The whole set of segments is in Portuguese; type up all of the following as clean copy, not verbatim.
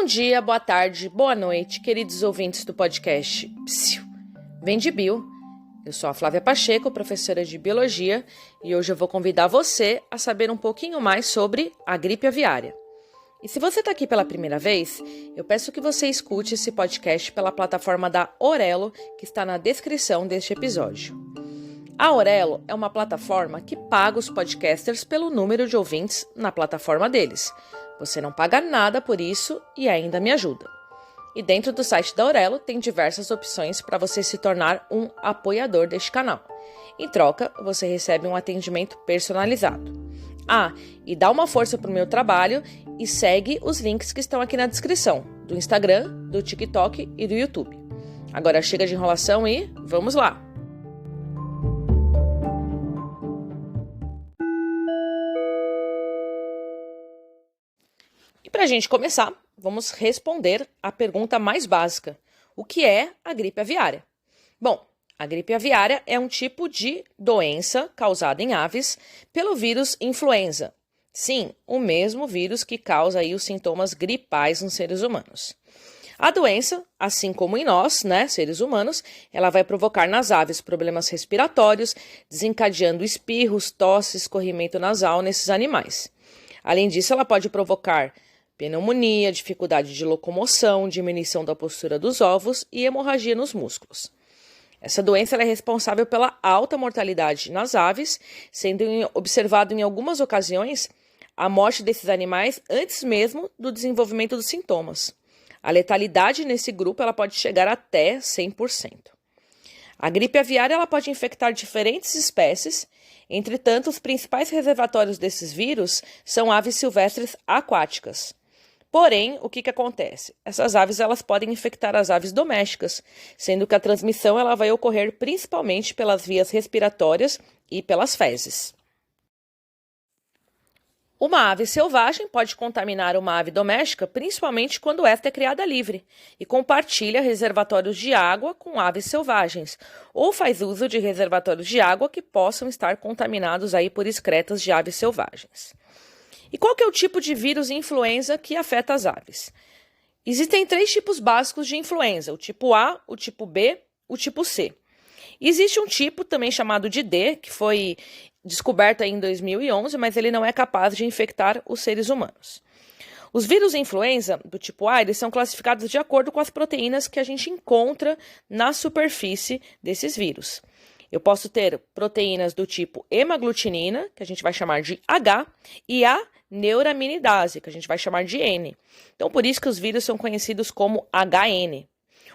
Bom dia, boa tarde, boa noite, queridos ouvintes do podcast Psiu. Vem de Bio. Eu sou a Flávia Pacheco, professora de Biologia, e hoje eu vou convidar você a saber um pouquinho mais sobre a gripe aviária. E se você está aqui pela primeira vez, eu peço que você escute esse podcast pela plataforma da Orelo, que está na descrição deste episódio. A Orelo é uma plataforma que paga os podcasters pelo número de ouvintes na plataforma deles. Você não paga nada por isso e ainda me ajuda. E dentro do site da Orelo tem diversas opções para você se tornar um apoiador deste canal. Em troca, você recebe um atendimento personalizado. E dá uma força para o meu trabalho e segue os links que estão aqui na descrição, do Instagram, do TikTok e do YouTube. Agora chega de enrolação e vamos lá! E para a gente começar, vamos responder a pergunta mais básica. O que é a gripe aviária? Bom, a gripe aviária é um tipo de doença causada em aves pelo vírus influenza. Sim, o mesmo vírus que causa aí os sintomas gripais nos seres humanos. A doença, assim como em nós, seres humanos, ela vai provocar nas aves problemas respiratórios, desencadeando espirros, tosse, escorrimento nasal nesses animais. Além disso, ela pode provocar pneumonia, dificuldade de locomoção, diminuição da postura dos ovos e hemorragia nos músculos. Essa doença é responsável pela alta mortalidade nas aves, sendo observado em algumas ocasiões a morte desses animais antes mesmo do desenvolvimento dos sintomas. A letalidade nesse grupo ela pode chegar até 100%. A gripe aviária ela pode infectar diferentes espécies, entretanto, os principais reservatórios desses vírus são aves silvestres aquáticas. Porém, o que acontece? Essas aves elas podem infectar as aves domésticas, sendo que a transmissão ela vai ocorrer principalmente pelas vias respiratórias e pelas fezes. Uma ave selvagem pode contaminar uma ave doméstica, principalmente quando esta é criada livre e compartilha reservatórios de água com aves selvagens, ou faz uso de reservatórios de água que possam estar contaminados aí por excretas de aves selvagens. E qual que é o tipo de vírus influenza que afeta as aves? Existem 3 tipos básicos de influenza, o tipo A, o tipo B, o tipo C. Existe um tipo também chamado de D, que foi descoberto em 2011, mas ele não é capaz de infectar os seres humanos. Os vírus influenza do tipo A, eles são classificados de acordo com as proteínas que a gente encontra na superfície desses vírus. Eu posso ter proteínas do tipo hemaglutinina, que a gente vai chamar de H, e a neuraminidase, que a gente vai chamar de N. Então, por isso que os vírus são conhecidos como HN.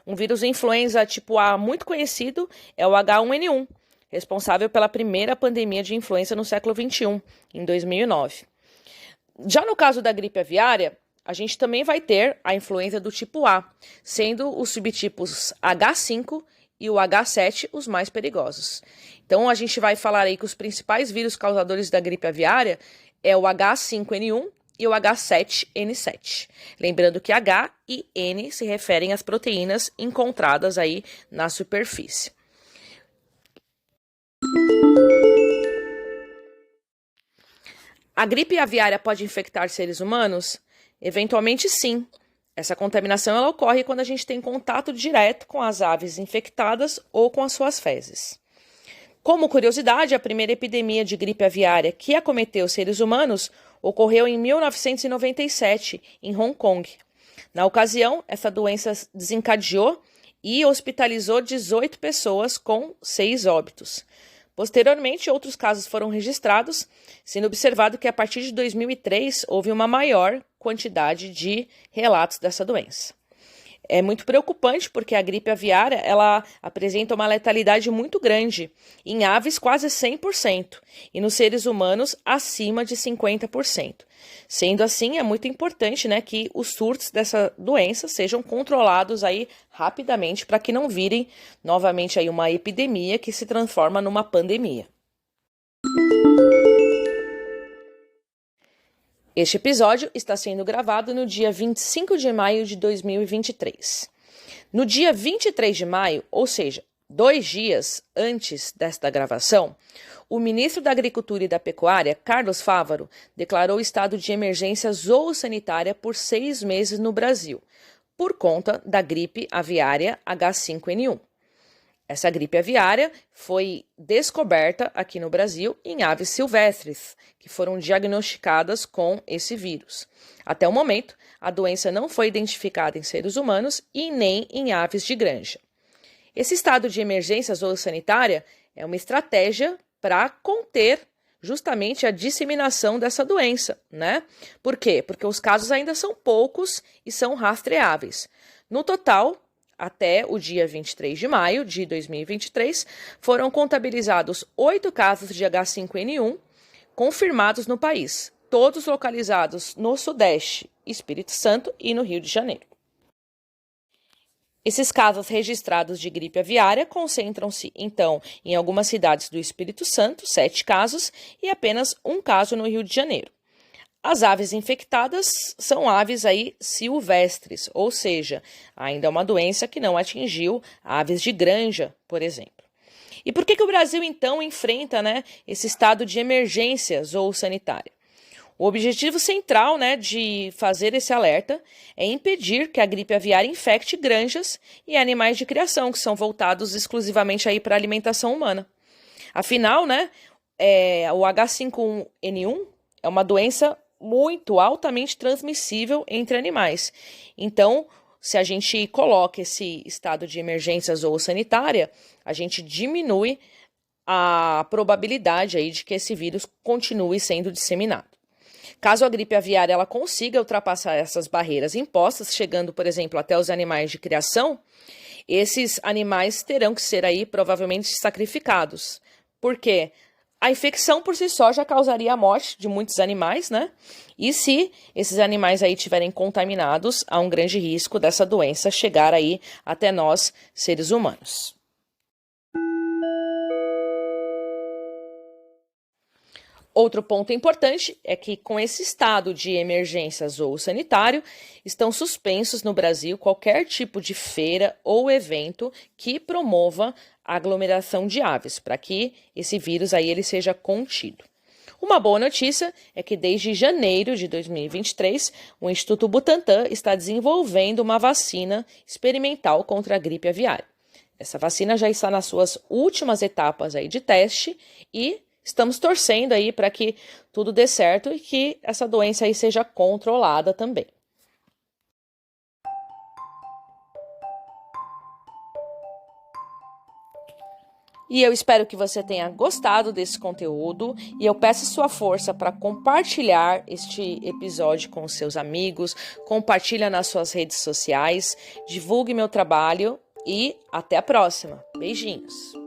Um vírus influenza tipo A muito conhecido é o H1N1, responsável pela primeira pandemia de influenza no século XXI, em 2009. Já no caso da gripe aviária, a gente também vai ter a influenza do tipo A, sendo os subtipos H5 e o H7 os mais perigosos. Então, a gente vai falar aí que os principais vírus causadores da gripe aviária é o H5N1 e o H7N7. Lembrando que H e N se referem às proteínas encontradas aí na superfície. A gripe aviária pode infectar seres humanos? Eventualmente sim. Essa contaminação ela ocorre quando a gente tem contato direto com as aves infectadas ou com as suas fezes. Como curiosidade, a primeira epidemia de gripe aviária que acometeu seres humanos ocorreu em 1997, em Hong Kong. Na ocasião, essa doença desencadeou e hospitalizou 18 pessoas com 6 óbitos. Posteriormente, outros casos foram registrados, sendo observado que a partir de 2003 houve uma maior quantidade de relatos dessa doença. É muito preocupante porque a gripe aviária ela apresenta uma letalidade muito grande, em aves quase 100% e nos seres humanos acima de 50%. Sendo assim, é muito importante que os surtos dessa doença sejam controlados aí rapidamente para que não virem novamente aí uma epidemia que se transforma numa pandemia. Este episódio está sendo gravado no dia 25 de maio de 2023. No dia 23 de maio, ou seja, 2 dias antes desta gravação, o ministro da Agricultura e da Pecuária, Carlos Fávaro, declarou estado de emergência zoossanitária por 6 meses no Brasil, por conta da gripe aviária H5N1. Essa gripe aviária foi descoberta aqui no Brasil em aves silvestres, que foram diagnosticadas com esse vírus. Até o momento, a doença não foi identificada em seres humanos e nem em aves de granja. Esse estado de emergência zoossanitária é uma estratégia para conter justamente a disseminação dessa doença, né? Por quê? Porque os casos ainda são poucos e são rastreáveis. No total, até o dia 23 de maio de 2023, foram contabilizados 8 casos de H5N1 confirmados no país, todos localizados no Sudeste, Espírito Santo e no Rio de Janeiro. Esses casos registrados de gripe aviária concentram-se, então, em algumas cidades do Espírito Santo, 7 casos, e apenas 1 caso no Rio de Janeiro. As aves infectadas são aves aí silvestres, ou seja, ainda é uma doença que não atingiu aves de granja, por exemplo. E por que o Brasil, então, enfrenta, esse estado de emergência zoossanitária? O objetivo central, de fazer esse alerta é impedir que a gripe aviária infecte granjas e animais de criação, que são voltados exclusivamente aí para a alimentação humana. Afinal, o H5N1 é uma doença muito altamente transmissível entre animais. Então, se a gente coloca esse estado de emergência zoossanitária, a gente diminui a probabilidade aí de que esse vírus continue sendo disseminado. Caso a gripe aviária ela consiga ultrapassar essas barreiras impostas, chegando, por exemplo, até os animais de criação, esses animais terão que ser aí provavelmente sacrificados. Por quê? A infecção por si só já causaria a morte de muitos animais, E se esses animais aí estiverem contaminados, há um grande risco dessa doença chegar aí até nós, seres humanos. Outro ponto importante é que, com esse estado de emergência zoossanitário, estão suspensos no Brasil qualquer tipo de feira ou evento que promova a aglomeração de aves, para que esse vírus aí ele seja contido. Uma boa notícia é que desde janeiro de 2023, o Instituto Butantan está desenvolvendo uma vacina experimental contra a gripe aviária. Essa vacina já está nas suas últimas etapas aí de teste e estamos torcendo aí para que tudo dê certo e que essa doença aí seja controlada também. E eu espero que você tenha gostado desse conteúdo e eu peço sua força para compartilhar este episódio com os seus amigos, compartilha nas suas redes sociais, divulgue meu trabalho e até a próxima. Beijinhos!